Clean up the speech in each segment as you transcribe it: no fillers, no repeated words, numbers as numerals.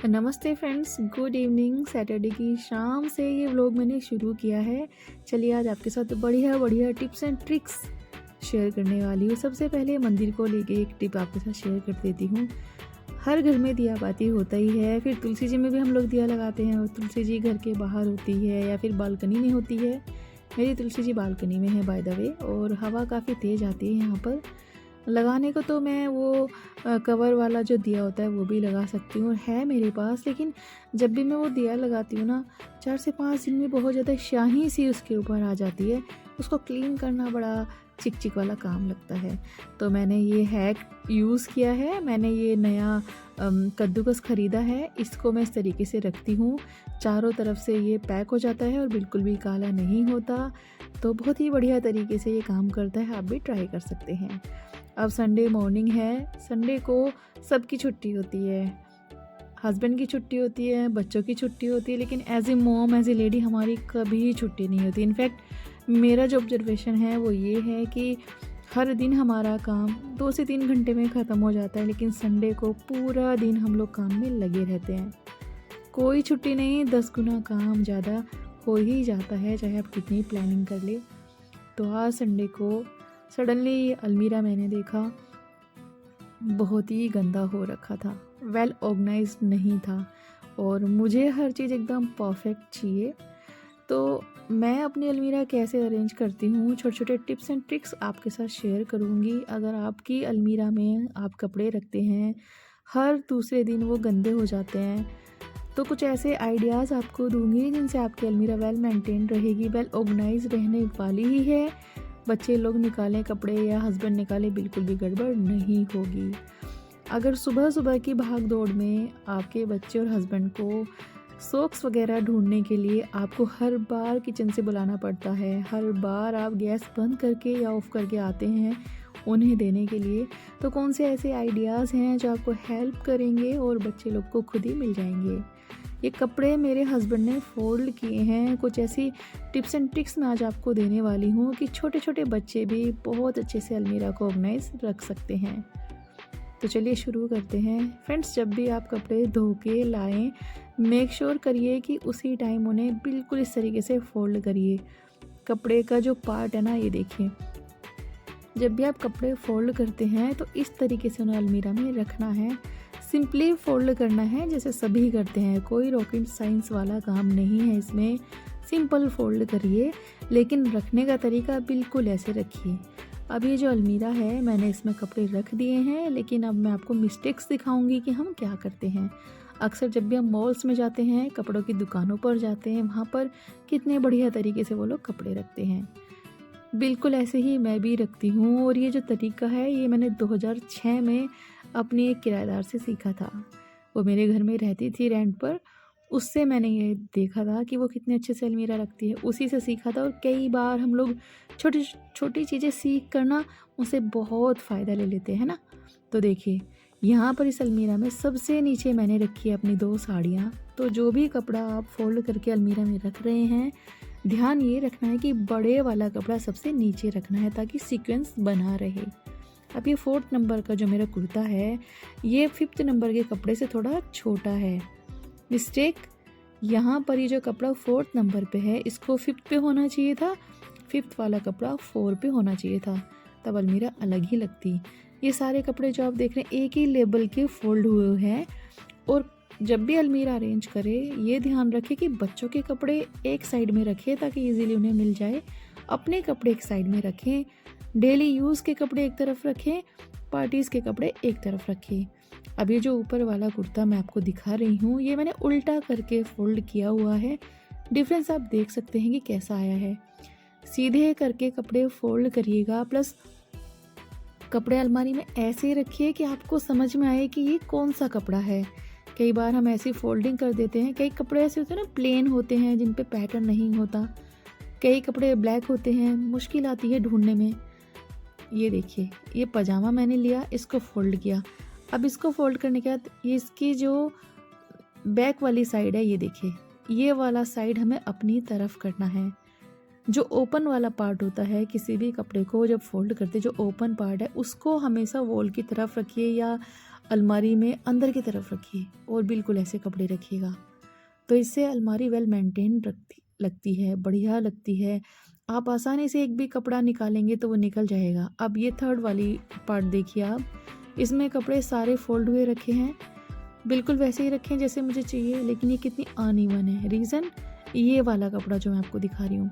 नमस्ते friends, good evening. Saturday की शाम से ये व्लॉग मैंने शुरू किया है। चलिए आज आपके साथ बढ़िया बढ़िया टिप्स एंड ट्रिक्स शेयर करने वाली हूँ। सबसे पहले मंदिर को लेके एक टिप आपके साथ शेयर कर देती हूँ। हर घर में दिया बाती होता ही है, फिर तुलसी जी में भी हम लोग दिया लगाते हैं और तुलसी जी घर के बाहर होती है या फिर बालकनी में होती है। मेरी तुलसी जी बालकनी में है बाय द वे, और हवा काफ़ी तेज़ आती है यहाँ पर। लगाने को तो मैं वो कवर वाला जो दिया होता है वो भी लगा सकती हूँ, है मेरे पास। लेकिन जब भी मैं वो दिया लगाती हूँ ना, 4 से 5 दिन में बहुत ज़्यादा स्याही सी उसके ऊपर आ जाती है। उसको क्लीन करना बड़ा चिक चिक वाला काम लगता है। तो मैंने ये हैक यूज़ किया है। मैंने ये नया कद्दूकस ख़रीदा है। इसको मैं इस तरीके से रखती हूँ, चारों तरफ से ये पैक हो जाता है और बिल्कुल भी काला नहीं होता। तो बहुत ही बढ़िया तरीके से ये काम करता है, आप भी ट्राई कर सकते हैं। अब संडे मॉर्निंग है। संडे को सबकी छुट्टी होती है, हस्बैंड की छुट्टी होती है, बच्चों की छुट्टी होती है, लेकिन as a mom, as a lady हमारी कभी छुट्टी नहीं होती। इनफैक्ट मेरा जो ऑब्जर्वेशन है वो ये है कि हर दिन हमारा काम 2 से 3 घंटे में ख़त्म हो जाता है, लेकिन संडे को पूरा दिन हम लोग काम में लगे रहते हैं। कोई छुट्टी नहीं, 10 गुना काम ज़्यादा हो ही जाता है, चाहे आप कितनी प्लानिंग कर ले। तो आज संडे को सडनली अलमीरा मैंने देखा, बहुत ही गंदा हो रखा था, वेल ऑर्गेनाइज्ड नहीं था, और मुझे हर चीज़ एकदम परफेक्ट चाहिए। तो मैं अपनी अलमीरा कैसे अरेंज करती हूँ, छोटे छोटे टिप्स एंड ट्रिक्स आपके साथ शेयर करूँगी। अगर आपकी अलमीरा में आप कपड़े रखते हैं, हर दूसरे दिन वो गंदे हो जाते हैं, तो कुछ ऐसे आइडियाज़ आपको दूंगी जिनसे आपकी अलमीरा वेल मेंटेन रहेगी, वेल ऑर्गेनाइज रहने वाली ही है। बच्चे लोग निकालें कपड़े या हस्बैंड निकाले, बिल्कुल भी गड़बड़ नहीं होगी। अगर सुबह सुबह की भाग दौड़ में आपके बच्चे और हस्बैंड को सॉक्स वगैरह ढूंढने के लिए आपको हर बार किचन से बुलाना पड़ता है, हर बार आप गैस बंद करके या ऑफ़ करके आते हैं उन्हें देने के लिए, तो कौन से ऐसे आइडियाज़ हैं जो आपको हेल्प करेंगे और बच्चे लोग को खुद ही मिल जाएंगे। ये कपड़े मेरे हस्बैंड ने फोल्ड किए हैं। कुछ ऐसी टिप्स एंड ट्रिक्स मैं आज आपको देने वाली हूँ कि छोटे छोटे बच्चे भी बहुत अच्छे से अलमीरा को ऑर्गेनाइज रख सकते हैं। तो चलिए शुरू करते हैं। फ्रेंड्स, जब भी आप कपड़े धो के लाएँ, मेक श्योर करिए कि उसी टाइम उन्हें बिल्कुल इस तरीके से फोल्ड करिए। कपड़े का जो पार्ट है ना, ये देखिए, जब भी आप कपड़े फोल्ड करते हैं तो इस तरीके से उन्हें अलमीरा में रखना है। सिंपली फोल्ड करना है जैसे सभी करते हैं, कोई रॉकेट साइंस वाला काम नहीं है इसमें। सिंपल फोल्ड करिए, लेकिन रखने का तरीका बिल्कुल ऐसे रखिए। अब ये जो अलमीरा है, मैंने इसमें कपड़े रख दिए हैं, लेकिन अब मैं आपको मिस्टेक्स दिखाऊंगी कि हम क्या करते हैं। अक्सर जब भी हम मॉल्स में जाते हैं, कपड़ों की दुकानों पर जाते हैं, वहाँ पर कितने बढ़िया तरीके से वो लोग कपड़े रखते हैं। बिल्कुल ऐसे ही मैं भी रखती हूँ, और ये जो तरीका है ये मैंने 2006 में अपनी एक किराएदार से सीखा था। वो मेरे घर में रहती थी रेंट पर। उससे मैंने ये देखा था कि वो कितने अच्छे से अलमीरा रखती है, उसी से सीखा था। और कई बार हम लोग छोटी छोटी चीज़ें सीख कर ना उनसे बहुत फ़ायदा ले लेते हैं ना। तो देखिए, यहाँ पर इस अलमीरा में सबसे नीचे मैंने रखी है अपनी 2 साड़ियाँ। तो जो भी कपड़ा आप फोल्ड करके अलमीरा में रख रहे हैं, ध्यान ये रखना है कि बड़े वाला कपड़ा सबसे नीचे रखना है ताकि सीक्वेंस बना रहे। अब ये 4th नंबर का जो मेरा कुर्ता है, ये 5th नंबर के कपड़े से थोड़ा छोटा है। मिस्टेक यहाँ पर, ये जो कपड़ा 4th नंबर पे है, इसको 5th पे होना चाहिए था, 5th वाला कपड़ा 4 पे होना चाहिए था, तब अलमीरा अलग ही लगती। ये सारे कपड़े जो आप देख रहे हैं एक ही लेवल के फोल्ड हुए हैं। और जब भी अलमीरा अरेंज करें, ये ध्यान रखें कि बच्चों के कपड़े एक साइड में रखें ताकि इजीली उन्हें मिल जाए, अपने कपड़े एक साइड में रखें, डेली यूज़ के कपड़े एक तरफ रखें, पार्टीज़ के कपड़े एक तरफ रखें। अब ये जो ऊपर वाला कुर्ता मैं आपको दिखा रही हूँ, ये मैंने उल्टा करके फोल्ड किया हुआ है। डिफरेंस आप देख सकते हैं कि कैसा आया है। सीधे करके कपड़े फोल्ड करिएगा, प्लस कपड़े अलमारी में ऐसे रखिए कि आपको समझ में आए कि ये कौन सा कपड़ा है। कई बार हम ऐसी फोल्डिंग कर देते हैं, कई कपड़े ऐसे होते हैं ना, प्लेन होते हैं जिन पे पैटर्न नहीं होता, कई कपड़े ब्लैक होते हैं, मुश्किल आती है ढूंढने में। ये देखिए, ये पजामा मैंने लिया, इसको फोल्ड किया। अब इसको फोल्ड करने के बाद ये इसकी जो बैक वाली साइड है, ये देखिए, ये वाला साइड हमें अपनी तरफ करना है। जो ओपन वाला पार्ट होता है किसी भी कपड़े को जब फोल्ड करते, जो ओपन पार्ट है उसको हमेशा वॉल की तरफ रखिए या अलमारी में अंदर की तरफ रखिए और बिल्कुल ऐसे कपड़े रखिएगा। तो इससे अलमारी वेल मेंटेन लगती है, बढ़िया लगती है। आप आसानी से एक भी कपड़ा निकालेंगे तो वो निकल जाएगा। अब ये थर्ड वाली पार्ट देखिए आप, इसमें कपड़े सारे फोल्ड हुए रखे हैं, बिल्कुल वैसे ही रखें जैसे मुझे चाहिए, लेकिन ये कितनी अनइवन है। रीज़न, ये वाला कपड़ा जो मैं आपको दिखा रही हूँ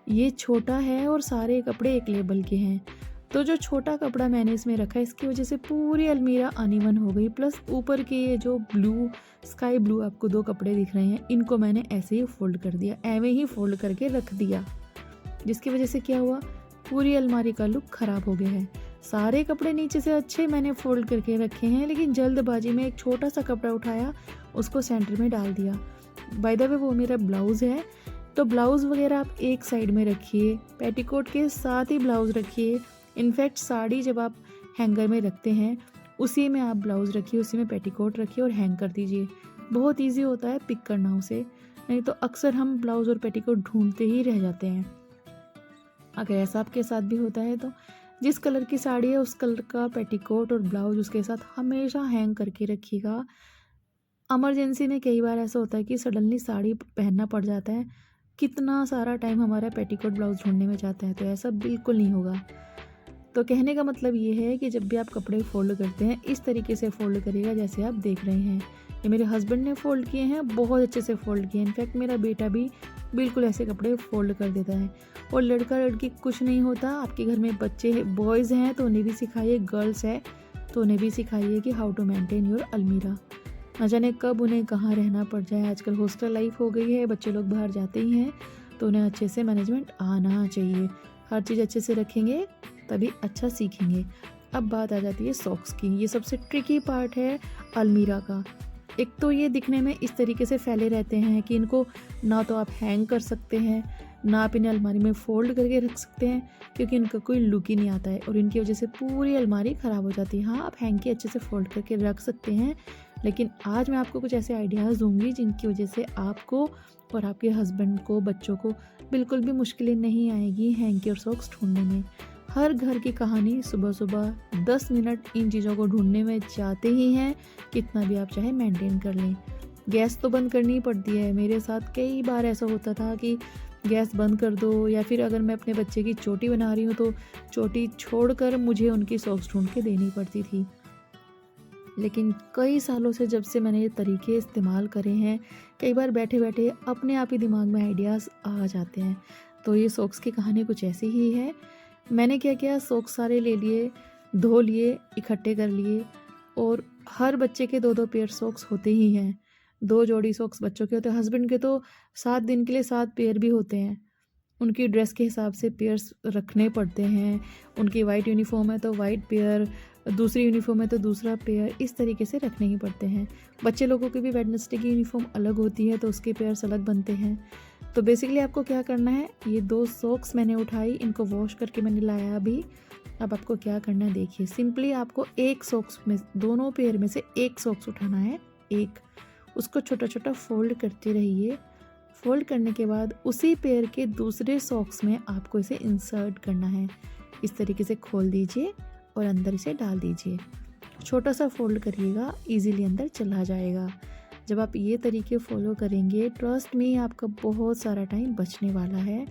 ये छोटा है और सारे कपड़े एक लेवल के हैं। तो जो छोटा कपड़ा मैंने इसमें रखा है इसकी वजह से पूरी अलमीरा अनइवन हो गई। प्लस ऊपर के ये जो ब्लू, स्काई ब्लू आपको 2 कपड़े दिख रहे हैं, इनको मैंने ऐसे ही फोल्ड कर दिया, एवं ही फोल्ड करके रख दिया, जिसकी वजह से क्या हुआ, पूरी अलमारी का लुक ख़राब हो गया है। सारे कपड़े नीचे से अच्छे मैंने फोल्ड करके रखे हैं, लेकिन जल्दबाजी में एक छोटा सा कपड़ा उठाया, उसको सेंटर में डाल दिया। बाय द वे वो मेरा ब्लाउज़ है, तो ब्लाउज़ वगैरह आप एक साइड में रखिए, पेटीकोट के साथ ही ब्लाउज़ रखिए। इनफैक्ट साड़ी जब आप हैंगर में रखते हैं उसी में आप ब्लाउज़ रखिए, उसी में पेटीकोट रखिए और हैंग कर दीजिए। बहुत ईजी होता है पिक करना उसे, नहीं तो अक्सर हम ब्लाउज़ और पेटीकोट ढूंढते ही रह जाते हैं। अगर ऐसा आपके साथ भी होता है तो जिस कलर की साड़ी है उस कलर का पेटीकोट और ब्लाउज़ उसके साथ हमेशा हैंग करके रखिएगा। इमरजेंसी में कई बार ऐसा होता है कि सडनली साड़ी पहनना पड़ जाता है, कितना सारा टाइम हमारा पेटीकोट ब्लाउज़ ढूंढने में जाता है, तो ऐसा बिल्कुल नहीं होगा। तो कहने का मतलब ये है कि जब भी आप कपड़े फ़ोल्ड करते हैं इस तरीके से फ़ोल्ड करिएगा जैसे आप देख रहे हैं। ये मेरे हस्बैंड ने फ़ोल्ड किए हैं, बहुत अच्छे से फ़ोल्ड किए हैं। इनफैक्ट मेरा बेटा भी बिल्कुल ऐसे कपड़े फ़ोल्ड कर देता है। और लड़का लड़की कुछ नहीं होता, आपके घर में बच्चे बॉयज़ हैं तो उन्हें भी सिखाइए, गर्ल्स है तो उन्हें भी सिखाइए कि हाउ टू मेंटेन योर अलमीरा। न जाने कब उन्हें कहाँ रहना पड़ जाए, आजकल हॉस्टल लाइफ हो गई है, बच्चे लोग बाहर जाते ही हैं, तो उन्हें अच्छे से मैनेजमेंट आना चाहिए। हर चीज़ अच्छे से रखेंगे तभी अच्छा सीखेंगे। अब बात आ जाती है सॉक्स की। ये सबसे ट्रिकी पार्ट है अलमीरा का। एक तो ये दिखने में इस तरीके से फैले रहते हैं कि इनको ना तो आप हैंग कर सकते हैं, ना आप इन्हें अलमारी में फ़ोल्ड करके रख सकते हैं, क्योंकि इनका कोई लुक ही नहीं आता है और इनकी वजह से पूरी अलमारी ख़राब हो जाती है। हाँ, आप हैंग के अच्छे से फ़ोल्ड करके रख सकते हैं, लेकिन आज मैं आपको कुछ ऐसे आइडियाज़ दूँगी जिनकी वजह से आपको और आपके हस्बैंड को, बच्चों को बिल्कुल भी मुश्किलें नहीं आएगी हैंकी और सॉक्स ढूंढने में। हर घर की कहानी सुबह सुबह 10 मिनट इन चीज़ों को ढूंढने में जाते ही हैं, कितना भी आप चाहे मेंटेन कर लें। गैस तो बंद करनी ही पड़ती है। मेरे साथ कई बार ऐसा होता था कि गैस बंद कर दो, या फिर अगर मैं अपने बच्चे की चोटी बना रही हूँ तो चोटी छोड़कर मुझे उनकी सॉक्स ढूंढ के देनी पड़ती थी। लेकिन कई सालों से जब से मैंने ये तरीके इस्तेमाल करे हैं, कई बार बैठे बैठे अपने आप ही दिमाग में आइडियाज़ आ जाते हैं। तो ये सॉक्स की कहानी कुछ ऐसी ही है। मैंने क्या किया, सॉक्स सारे ले लिए, धो लिए, इकट्ठे कर लिए, और हर बच्चे के 2-2 पेयर सॉक्स होते ही हैं। 2 जोड़ी सॉक्स बच्चों के होते हैं, हस्बैंड के तो 7 दिन के लिए 7 पेयर भी होते हैं। उनकी ड्रेस के हिसाब से पेयर्स रखने पड़ते हैं। उनकी वाइट यूनिफॉर्म है तो वाइट पेयर, दूसरी यूनिफॉर्म है तो दूसरा पेयर, इस तरीके से रखने ही पड़ते हैं। बच्चे लोगों की भी वेडनेसडे की यूनिफॉर्म अलग होती है तो उसके पेयर्स अलग बनते हैं। तो बेसिकली आपको क्या करना है, ये 2 सॉक्स मैंने उठाई, इनको वॉश करके मैंने लाया अभी। अब आपको क्या करना है देखिए, सिंपली आपको एक सॉक्स में, दोनों पेयर में से एक सॉक्स उठाना है, एक, उसको छोटा छोटा फोल्ड करते रहिए। फोल्ड करने के बाद उसी पेयर के दूसरे सॉक्स में आपको इसे इंसर्ट करना है। इस तरीके से खोल दीजिए और अंदर इसे डाल दीजिए। छोटा सा फोल्ड करिएगा, इजीली अंदर चला जाएगा। जब आप ये तरीके फॉलो करेंगे, ट्रस्ट मी, आपका बहुत सारा टाइम बचने वाला है।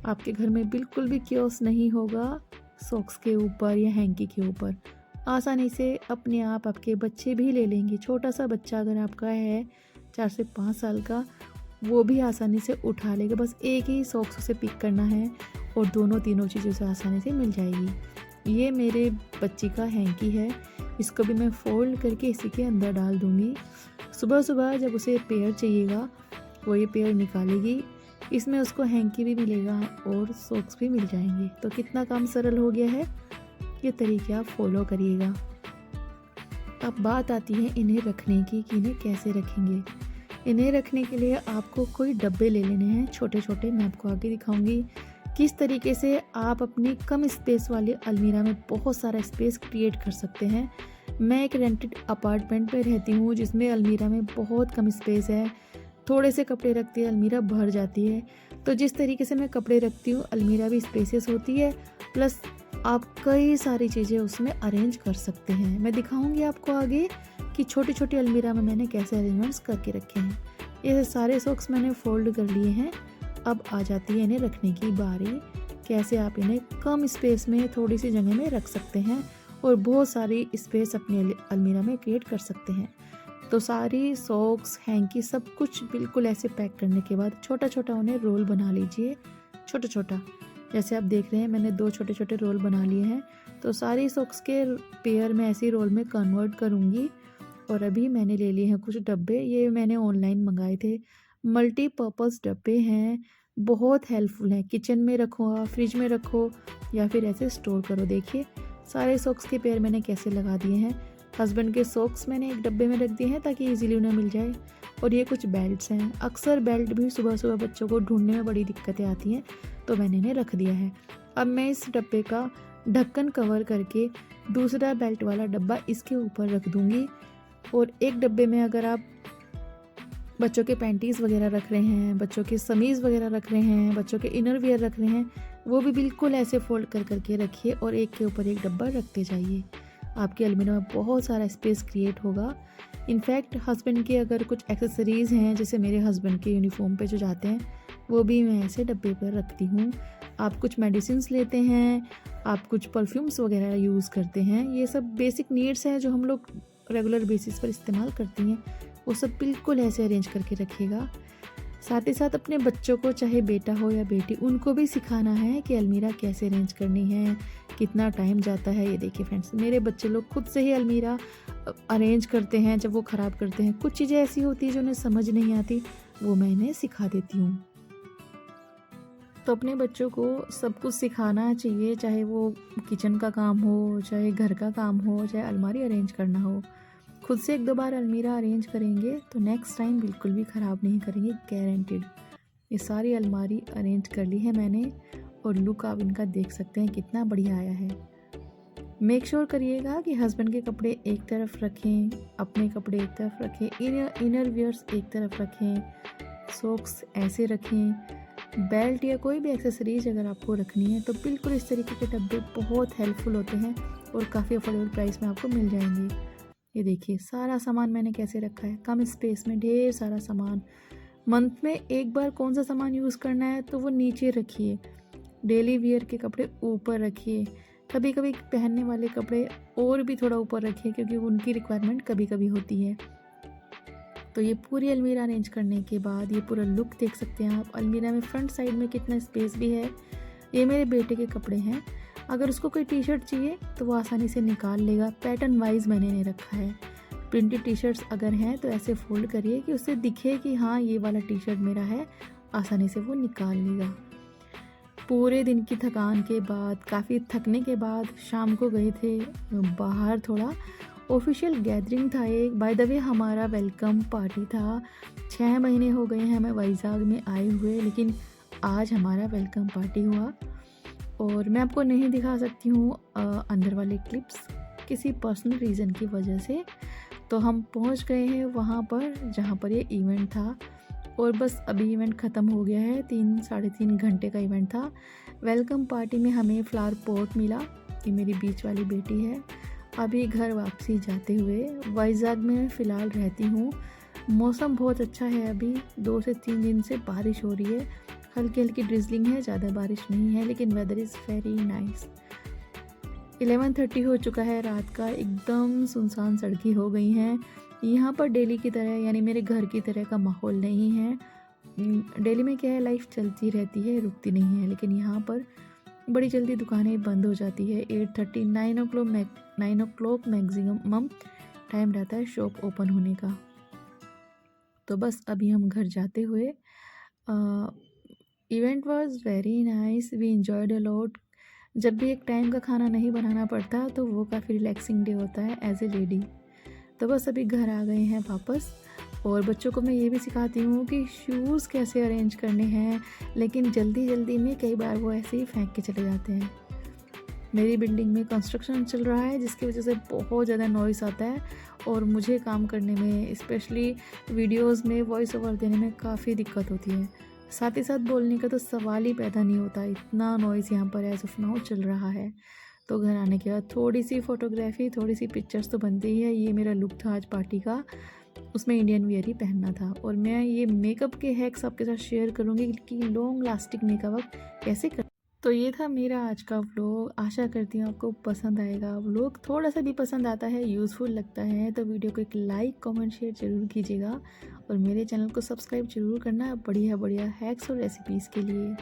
आपके घर में बिल्कुल भी क्योस नहीं होगा सॉक्स के ऊपर या हैंकी के ऊपर। आसानी से अपने आप आपके बच्चे भी ले लेंगे। छोटा सा बच्चा अगर आपका है 4 से 5 साल का, वो भी आसानी से उठा लेगा। बस एक ही सॉक्स उसे पिक करना है और दोनों तीनों चीज़ें उसे आसानी से मिल जाएगी। ये मेरे बच्ची का हैंकी है, इसको भी मैं फोल्ड करके इसी के अंदर डाल दूँगी। सुबह सुबह जब उसे पेयर चाहिएगा वो ये पेयर निकालेगी, इसमें उसको हैंकी भी मिलेगा और सॉक्स भी मिल जाएंगे। तो कितना काम सरल हो गया है। ये तरीके आप फॉलो करिएगा। अब बात आती है इन्हें रखने की कि इन्हें कैसे रखेंगे। इन्हें रखने के लिए आपको कोई डब्बे ले लेने हैं छोटे छोटे। मैं आपको आगे दिखाऊंगी किस तरीके से आप अपनी कम स्पेस वाली अलमीरा में बहुत सारा स्पेस क्रिएट कर सकते हैं। मैं एक रेंटेड अपार्टमेंट में रहती हूँ जिसमें अलमीरा में बहुत कम स्पेस है। थोड़े से कपड़े रखती है, अलमीरा भर जाती है। तो जिस तरीके से मैं कपड़े रखती हूँ, अलमीरा भी स्पेसियस होती है, प्लस आप कई सारी चीज़ें उसमें अरेंज कर सकते हैं। मैं दिखाऊंगी आपको आगे कि छोटी छोटी अलमीरा में मैंने कैसे अरेंजमेंट्स करके रखे हैं। ये सारे सॉक्स मैंने फोल्ड कर लिए हैं। अब आ जाती है इन्हें रखने की बारी। कैसे आप इन्हें कम स्पेस में थोड़ी सी जगह में रख सकते हैं और बहुत सारी स्पेस अपनी अलमीरा में क्रिएट कर सकते हैं। तो सारी सॉक्स, हैंकी सब कुछ बिल्कुल ऐसे पैक करने के बाद छोटा छोटा उन्हें रोल बना लीजिए। छोटा छोटा जैसे आप देख रहे हैं मैंने 2 छोटे छोटे रोल बना लिए हैं। तो सारी सॉक्स के पेयर में ऐसे रोल में कन्वर्ट करूँगी। और अभी मैंने ले लिए हैं कुछ डब्बे, ये मैंने ऑनलाइन मंगाए थे। मल्टीपर्पज़ डब्बे हैं, बहुत हेल्पफुल हैं। किचन में रखो आप, फ्रिज में रखो या फिर ऐसे स्टोर करो। देखिए सारे सॉक्स के पेयर मैंने कैसे लगा दिए हैं। हस्बैंड के सॉक्स मैंने एक डब्बे में रख दिए हैं ताकि इजीली उन्हें मिल जाए। और ये कुछ बेल्ट्स हैं। अक्सर बेल्ट भी सुबह सुबह बच्चों को ढूंढने में बड़ी दिक्कतें आती हैं, तो मैंने इन्हें रख दिया है। अब मैं इस डब्बे का ढक्कन कवर करके दूसरा बेल्ट वाला डब्बा इसके ऊपर रख दूँगी। और एक डब्बे में अगर आप बच्चों के पैंटीज़ वगैरह रख रहे हैं, बच्चों के समीज़ वगैरह रख रहे हैं, बच्चों के इनर वियर रख रहे हैं, वो भी बिल्कुल ऐसे फोल्ड कर करके रखिए और एक के ऊपर एक डब्बा रखते जाइए। आपकी अलमीरा में बहुत सारा स्पेस क्रिएट होगा। इनफैक्ट हस्बैंड के अगर कुछ एक्सेसरीज़ हैं, जैसे मेरे हस्बैंड के यूनिफॉर्म पे जो जाते हैं, वो भी मैं ऐसे डब्बे पर रखती हूँ। आप कुछ मेडिसिन्स लेते हैं, आप कुछ परफ्यूम्स वगैरह यूज़ करते हैं, ये सब बेसिक नीड्स हैं जो हम लोग रेगुलर बेसिस पर इस्तेमाल करती हैं, वो सब बिल्कुल ऐसे अरेंज करके रखिएगा। साथ ही साथ अपने बच्चों को, चाहे बेटा हो या बेटी, उनको भी सिखाना है कि अलमीरा कैसे अरेंज करनी है, कितना टाइम जाता है। ये देखिए फ्रेंड्स, मेरे बच्चे लोग खुद से ही अलमीरा अरेंज करते हैं जब वो ख़राब करते हैं। कुछ चीज़ें ऐसी होती हैं जो उन्हें समझ नहीं आती, वो मैं इन्हें सिखा देती हूँ। तो अपने बच्चों को सब कुछ सिखाना चाहिए, चाहे वो किचन का काम हो, चाहे घर का काम हो, चाहे अलमारी अरेंज करना हो। खुद से 1-2 बार अलमीरा अरेंज करेंगे तो नेक्स्ट टाइम बिल्कुल भी ख़राब नहीं करेंगे, गारंटेड। ये सारी अलमारी अरेंज कर ली है मैंने और लुक आप इनका देख सकते हैं कितना बढ़िया आया है। मेक श्योर करिएगा कि हस्बैंड के कपड़े एक तरफ रखें, अपने कपड़े एक तरफ रखें, इनर वियर्स एक तरफ रखें, सॉक्स ऐसे रखें। बेल्ट या कोई भी एक्सेसरीज अगर आपको रखनी है तो बिल्कुल इस तरीके के डब्बे बहुत हेल्पफुल होते हैं और काफ़ी अफोर्डेबल प्राइस में आपको मिल जाएंगे। ये देखिए सारा सामान मैंने कैसे रखा है, कम स्पेस में ढेर सारा सामान। मंथ में एक बार कौन सा सामान यूज़ करना है तो वो नीचे रखिए, डेली वियर के कपड़े ऊपर रखिए, कभी कभी पहनने वाले कपड़े और भी थोड़ा ऊपर रखिए क्योंकि उनकी रिक्वायरमेंट कभी कभी होती है। तो ये पूरी अलमीरा अरेंज करने के बाद ये पूरा लुक देख सकते हैं आप। अलमीरा में फ्रंट साइड में कितना स्पेस भी है। ये मेरे बेटे के कपड़े हैं, अगर उसको कोई टी शर्ट चाहिए तो वो आसानी से निकाल लेगा। पैटर्न वाइज मैंने नहीं रखा है। प्रिंटेड टी शर्ट्स अगर हैं तो ऐसे फोल्ड करिए कि उससे दिखे कि हाँ ये वाला टी शर्ट मेरा है, आसानी से वो निकाल लेगा। पूरे दिन की थकान के बाद, काफ़ी थकने के बाद शाम को गए थे बाहर, थोड़ा ऑफिशियल गैदरिंग था एक। बाय द वे हमारा वेलकम पार्टी था। 6 महीने हो गए हैं हमें वाइज़ाग में आए हुए, लेकिन आज हमारा वेलकम पार्टी हुआ और मैं आपको नहीं दिखा सकती हूँ अंदर वाले क्लिप्स किसी पर्सनल रीज़न की वजह से। तो हम पहुँच गए हैं वहाँ पर जहाँ पर ये इवेंट था और बस अभी इवेंट ख़त्म हो गया है। 3-3.5 घंटे का इवेंट था। वेलकम पार्टी में हमें फ्लावर पॉट मिला। ये मेरी बीच वाली बेटी है। अभी घर वापसी जाते हुए, वाइज़ाग में फ़िलहाल रहती हूँ। मौसम बहुत अच्छा है, अभी 2 से 3 दिन से बारिश हो रही है। हल्की हल्की ड्रिजलिंग है, ज़्यादा बारिश नहीं है, लेकिन वेदर इज़ वेरी नाइस। 11:30 हो चुका है रात का, एकदम सुनसान सड़कें हो गई हैं। यहाँ पर दिल्ली की तरह, यानी मेरे घर की तरह का माहौल नहीं है। दिल्ली में क्या है, लाइफ चलती रहती है, रुकती नहीं है, लेकिन यहाँ पर बड़ी जल्दी दुकानें बंद हो जाती है। 8:30 9 o'clock मैक्सिमम टाइम रहता है शॉप ओपन होने का। तो बस अभी हम घर जाते हुए, event was very nice, we enjoyed a lot. जब भी एक टाइम का खाना नहीं बनाना पड़ता तो वो काफ़ी रिलैक्सिंग डे होता है एज ए लेडी। तो बस अभी घर आ गए हैं वापस और बच्चों को मैं ये भी सिखाती हूँ कि शूज़ कैसे अरेंज करने हैं, लेकिन जल्दी में कई बार वो ऐसे ही फेंक के चले जाते हैं। मेरी बिल्डिंग में कंस्ट्रक्शन चल रहा है जिसकी वजह से बहुत ज़्यादा नॉइस आता है और मुझे काम करने में, स्पेशली वीडियोस में वॉइस ओवर देने में काफ़ी दिक्कत होती है। साथ ही साथ बोलने का तो सवाल ही पैदा नहीं होता, इतना नॉइस यहाँ पर एज ऑफ नाउ चल रहा है। तो घर आने के बाद थोड़ी सी फ़ोटोग्राफी, थोड़ी सी पिक्चर्स तो बनती ही है। ये मेरा लुक था आज पार्टी का, उसमें इंडियन वियर ही पहनना था। और मैं ये मेकअप के हैक्स आपके साथ शेयर करूँगी कि लॉन्ग लास्टिंग मेकअप कैसे कर। तो ये था मेरा आज का व्लॉग। आशा करती हूँ आपको पसंद आएगा। व्लॉग थोड़ा सा भी पसंद आता है, यूज़फुल लगता है तो वीडियो को एक लाइक कमेंट शेयर ज़रूर कीजिएगा और मेरे चैनल को सब्सक्राइब ज़रूर करना बढ़िया बढ़िया हैक्स और रेसिपीज़ के लिए।